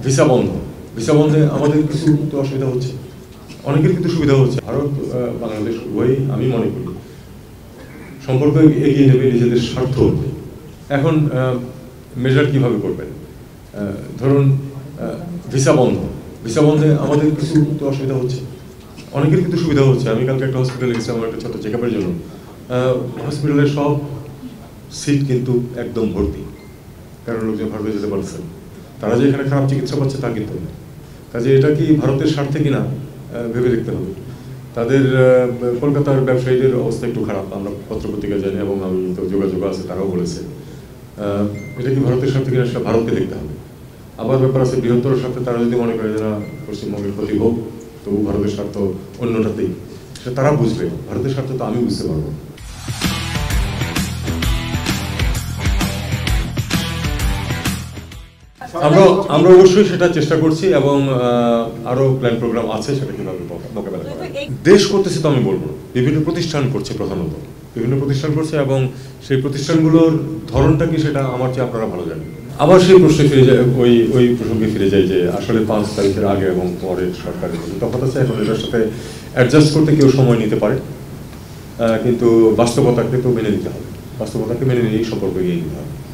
Visa বন্ধ, visa বন্ধে আমাদের কিছু তো অসুবিধা হচ্ছে, অনেকের কিন্তু সুবিধা হচ্ছে। ভারত বাংলাদেশ উভয়ই আমি মনে করি সম্পর্ক এগিয়ে নেবে নিজেদের স্বার্থ। এখন মেজার কিভাবে করবেন? ধরুন ভিসা বন্ধ, ভিসা বন্ধে আমাদের কিছু তো অসুবিধা হচ্ছে, অনেকের কিন্তু সুবিধা হচ্ছে। আমি কালকে একটা হসপিটালে গেছিলাম আমার একটা ছোট্ট চেক আপের জন্য। হসপিটালের সব সিট কিন্তু একদম ভর্তি, কারণ লোকজন ভারতে যেতে পারছে। তারা যে এখানে খারাপ চিকিৎসা পাচ্ছে তা কিন্তু না। কাজে এটা কি ভারতের স্বার্থে কিনা ভেবে দেখতে হবে। তাদের কলকাতার ব্যবসায়ীদের অবস্থা একটু খারাপ, আমরা পত্রপত্রিকা জানি এবং আমি তো যোগাযোগ আছে, তারাও বলেছে এটা কি ভারতের স্বার্থে কিনা সেটা ভারতকে দেখতে হবে। আবার ব্যাপার আছে বৃহত্তর স্বার্থে, তারা যদি মনে করে যারা পশ্চিমবঙ্গের ক্ষতি হোক তবু ভারতের স্বার্থ অন্যটাতেই, সেটা তারা বুঝবে। ভারতের স্বার্থ তো আমি বুঝতে পারবো। আমরা অবশ্যই সেটা চেষ্টা করছি এবং আরো প্ল্যান প্রোগ্রাম আছে সেটা কিভাবে মোকাবেলা করা। দেশ করতেছে তো আমি বলবো, বিভিন্ন প্রতিষ্ঠান করছে, প্রধানত বিভিন্ন প্রতিষ্ঠান করছে এবং সেই প্রতিষ্ঠানগুলোর ধরনটা কি সেটা আমার চেয়ে আপনারা ভালো জানেন। আবার সেই প্রশ্নে ফিরে যায়, ওই প্রসঙ্গে ফিরে যায় যে আসলে 5 তারিখের আগে এবং পরের সরকারের মধ্যে তফাৎ আছে। এখন এটার সাথে অ্যাডজাস্ট করতে কেউ সময় নিতে পারে, কিন্তু বাস্তবতাকে তো মেনে নিতে হবে, বাস্তবতাকে মেনে নিয়েই সম্পর্ক এগিয়ে নিতে হবে।